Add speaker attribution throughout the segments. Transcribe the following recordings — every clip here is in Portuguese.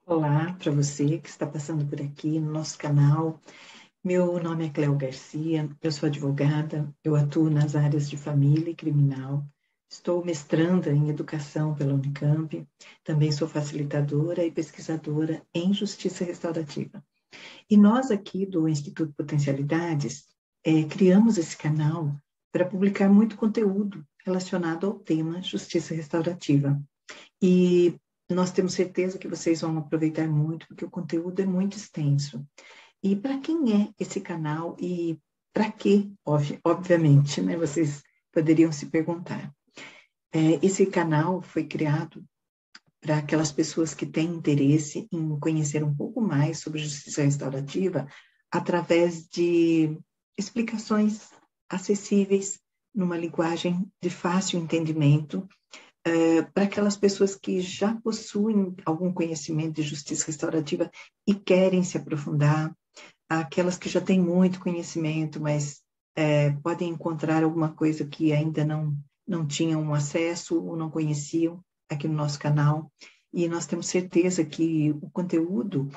Speaker 1: Olá para você que está passando por aqui no nosso canal. Meu nome é Cléo Garcia, eu sou advogada, eu atuo nas áreas de família e criminal. Estou mestranda em educação pela Unicamp, também sou facilitadora e pesquisadora em justiça restaurativa. E nós aqui do Instituto Potencialidades criamos esse canal para publicar muito conteúdo relacionado ao tema justiça restaurativa. E nós temos certeza que vocês vão aproveitar muito, porque o conteúdo é muito extenso. E para quem é esse canal e para quê, obviamente, né? Vocês poderiam se perguntar. Esse canal foi criado para aquelas pessoas que têm interesse em conhecer um pouco mais sobre justiça restaurativa através de explicações acessíveis, numa linguagem de fácil entendimento, para aquelas pessoas que já possuem algum conhecimento de justiça restaurativa e querem se aprofundar, aquelas que já têm muito conhecimento, mas podem encontrar alguma coisa que ainda não tinham acesso ou não conheciam aqui no nosso canal. E nós temos certeza que o conteúdo,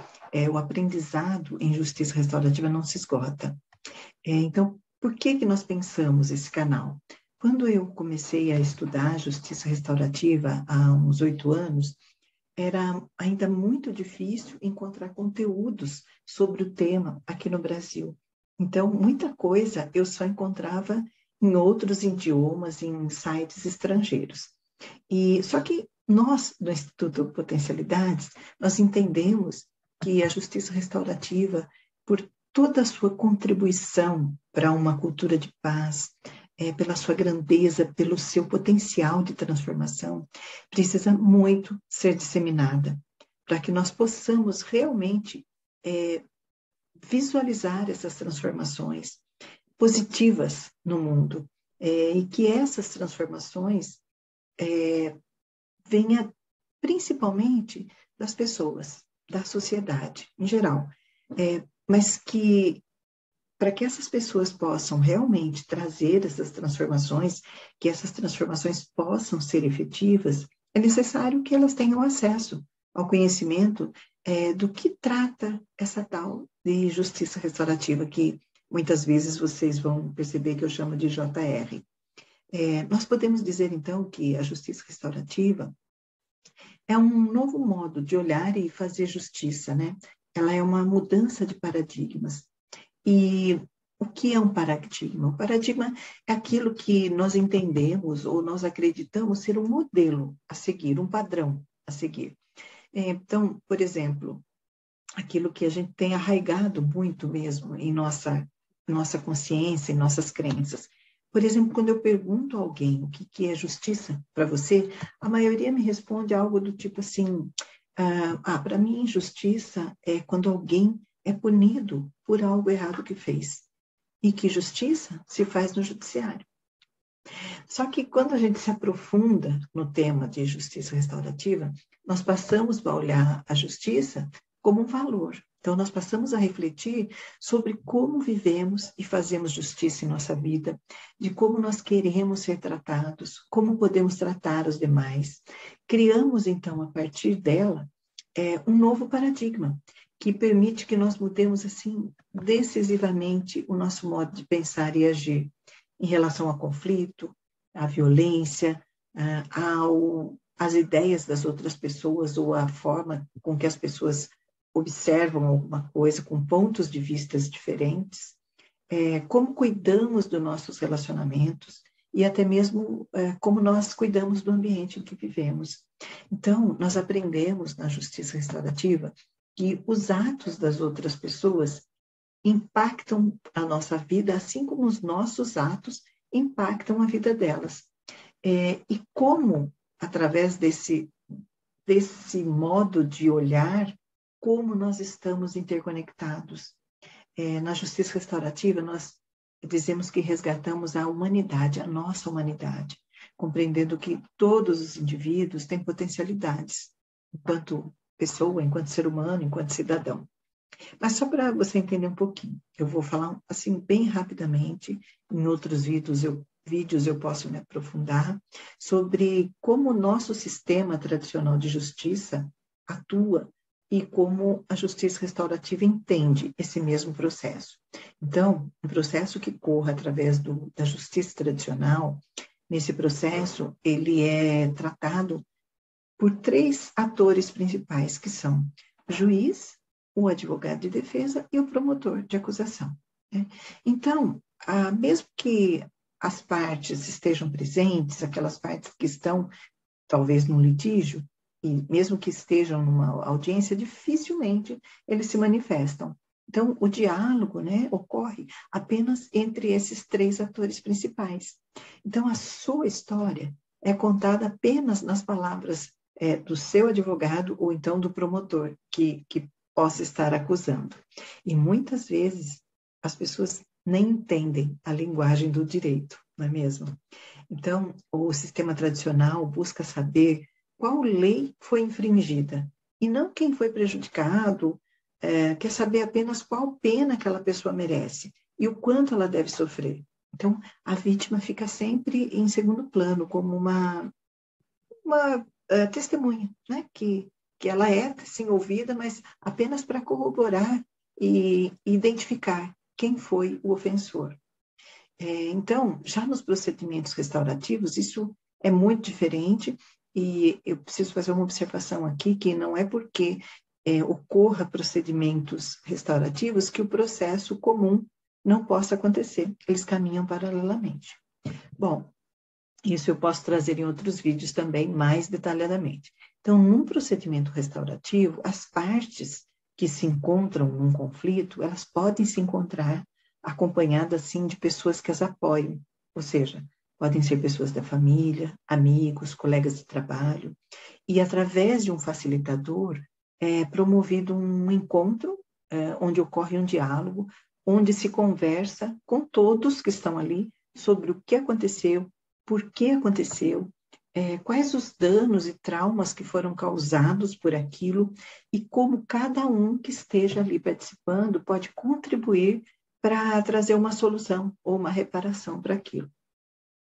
Speaker 1: o aprendizado em justiça restaurativa não se esgota. Então, por que nós pensamos esse canal? Quando eu comecei a estudar justiça restaurativa há uns 8 anos, era ainda muito difícil encontrar conteúdos sobre o tema aqui no Brasil. Então, muita coisa eu só encontrava em outros idiomas, em sites estrangeiros. Só que nós, do Instituto Potencialidades, nós entendemos que a justiça restaurativa, por toda a sua contribuição para uma cultura de paz, pela sua grandeza, pelo seu potencial de transformação, precisa muito ser disseminada, para que nós possamos realmente visualizar essas transformações positivas no mundo, e que essas transformações venha principalmente das pessoas, da sociedade em geral, mas que para que essas pessoas possam realmente trazer essas transformações, que essas transformações possam ser efetivas, é necessário que elas tenham acesso ao conhecimento do que trata essa tal de justiça restaurativa, que muitas vezes vocês vão perceber que eu chamo de JR. Nós podemos dizer, então, que a justiça restaurativa é um novo modo de olhar e fazer justiça, né? Ela é uma mudança de paradigmas. E o que é um paradigma? O paradigma é aquilo que nós entendemos ou nós acreditamos ser um modelo a seguir, um padrão a seguir. Então, por exemplo, aquilo que a gente tem arraigado muito mesmo em nossa consciência, em nossas crenças. Por exemplo, quando eu pergunto a alguém o que é justiça para você, a maioria me responde algo do tipo assim: para mim, justiça é quando alguém é punido por algo errado que fez. E que justiça se faz no judiciário. Só que quando a gente se aprofunda no tema de justiça restaurativa, nós passamos a olhar a justiça como um valor. Então, nós passamos a refletir sobre como vivemos e fazemos justiça em nossa vida, de como nós queremos ser tratados, como podemos tratar os demais. Criamos, então, a partir dela, um novo paradigma, que permite que nós mudemos, assim, decisivamente o nosso modo de pensar e agir em relação ao conflito, à violência, às ideias das outras pessoas ou à forma com que as pessoas observam alguma coisa com pontos de vistas diferentes, como cuidamos dos nossos relacionamentos e até mesmo como nós cuidamos do ambiente em que vivemos. Então, nós aprendemos na justiça restaurativa que os atos das outras pessoas impactam a nossa vida, assim como os nossos atos impactam a vida delas. E como, através desse modo de olhar, como nós estamos interconectados. Na justiça restaurativa, nós dizemos que resgatamos a humanidade, a nossa humanidade, compreendendo que todos os indivíduos têm potencialidades, enquanto pessoa, enquanto ser humano, enquanto cidadão. Mas só para você entender um pouquinho, eu vou falar assim bem rapidamente, em outros vídeos eu posso me aprofundar, sobre como o nosso sistema tradicional de justiça atua e como a justiça restaurativa entende esse mesmo processo. Então, um processo que corra através da justiça tradicional, nesse processo, ele é tratado por 3 atores principais, que são o juiz, o advogado de defesa e o promotor de acusação, né? Então, mesmo que as partes estejam presentes, aquelas partes que estão, talvez, num litígio, e mesmo que estejam numa audiência, dificilmente eles se manifestam. Então, o diálogo, né, ocorre apenas entre esses 3 atores principais. Então, a sua história é contada apenas nas palavras do seu advogado ou então do promotor que possa estar acusando. E muitas vezes as pessoas nem entendem a linguagem do direito, não é mesmo? Então, o sistema tradicional busca saber qual lei foi infringida e não quem foi prejudicado, quer saber apenas qual pena aquela pessoa merece e o quanto ela deve sofrer. Então, a vítima fica sempre em segundo plano, como uma testemunha, né? Que ela é, sim, ouvida, mas apenas para corroborar e identificar quem foi o ofensor. Então, já nos procedimentos restaurativos, isso é muito diferente, e eu preciso fazer uma observação aqui, que não é porque ocorra procedimentos restaurativos que o processo comum não possa acontecer, eles caminham paralelamente. Bom, isso eu posso trazer em outros vídeos também, mais detalhadamente. Então, num procedimento restaurativo, as partes que se encontram num conflito, elas podem se encontrar acompanhadas, sim, de pessoas que as apoiam, ou seja, podem ser pessoas da família, amigos, colegas de trabalho, e através de um facilitador é promovido um encontro onde ocorre um diálogo, onde se conversa com todos que estão ali sobre o que aconteceu, por que aconteceu, quais os danos e traumas que foram causados por aquilo e como cada um que esteja ali participando pode contribuir para trazer uma solução ou uma reparação para aquilo.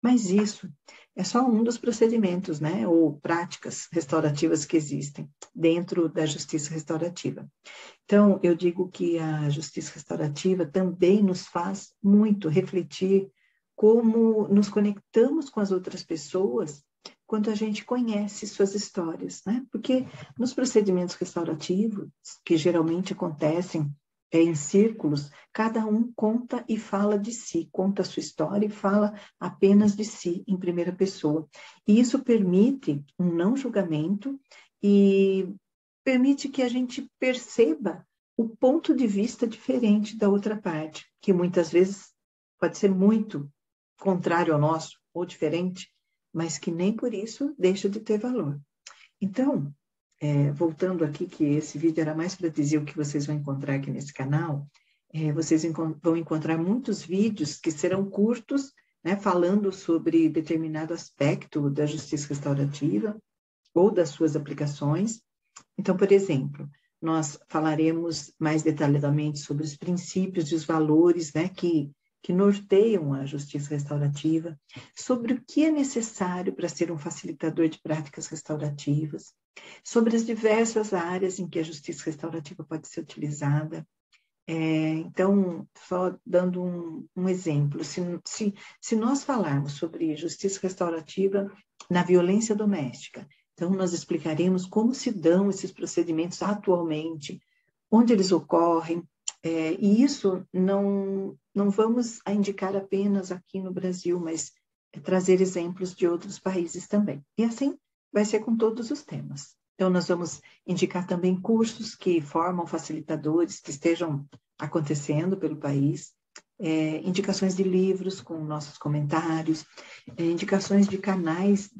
Speaker 1: Mas isso é só um dos procedimentos, né, ou práticas restaurativas que existem dentro da justiça restaurativa. Então, eu digo que a justiça restaurativa também nos faz muito refletir como nos conectamos com as outras pessoas quando a gente conhece suas histórias, né? Porque nos procedimentos restaurativos, que geralmente acontecem em círculos, cada um conta e fala de si, conta a sua história e fala apenas de si, em primeira pessoa. E isso permite um não julgamento e permite que a gente perceba o ponto de vista diferente da outra parte, que muitas vezes pode ser muito contrário ao nosso, ou diferente, mas que nem por isso deixa de ter valor. Então, voltando aqui, que esse vídeo era mais para dizer o que vocês vão encontrar aqui nesse canal, vocês vão encontrar muitos vídeos que serão curtos, né, falando sobre determinado aspecto da justiça restaurativa ou das suas aplicações. Então, por exemplo, nós falaremos mais detalhadamente sobre os princípios e os valores, né, que norteiam a justiça restaurativa, sobre o que é necessário para ser um facilitador de práticas restaurativas, sobre as diversas áreas em que a justiça restaurativa pode ser utilizada. Então, só dando um exemplo, se nós falarmos sobre justiça restaurativa na violência doméstica, então nós explicaremos como se dão esses procedimentos atualmente, onde eles ocorrem, e isso não vamos a indicar apenas aqui no Brasil, mas trazer exemplos de outros países também. E assim vai ser com todos os temas. Então, nós vamos indicar também cursos que formam facilitadores que estejam acontecendo pelo país, indicações de livros com nossos comentários, indicações de canais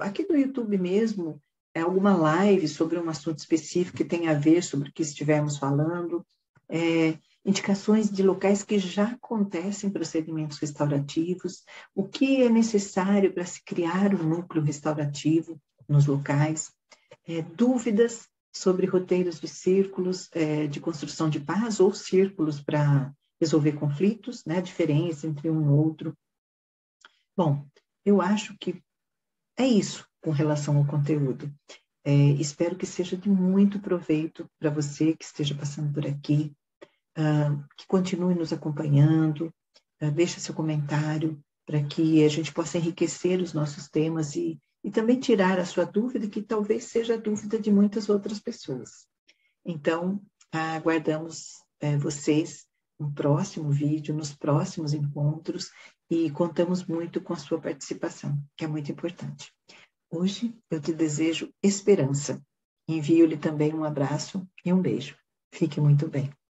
Speaker 1: aqui do YouTube mesmo, alguma live sobre um assunto específico que tenha a ver sobre o que estivermos falando, indicações de locais que já acontecem procedimentos restaurativos, o que é necessário para se criar um núcleo restaurativo nos locais, dúvidas sobre roteiros de círculos de construção de paz ou círculos para resolver conflitos, né, a diferença entre um e outro. Bom, eu acho que é isso com relação ao conteúdo. Espero que seja de muito proveito para você que esteja passando por aqui, que continue nos acompanhando, deixe seu comentário para que a gente possa enriquecer os nossos temas e também tirar a sua dúvida, que talvez seja a dúvida de muitas outras pessoas. Então, aguardamos vocês no próximo vídeo, nos próximos encontros, e contamos muito com a sua participação, que é muito importante. Hoje eu te desejo esperança. Envio-lhe também um abraço e um beijo. Fique muito bem.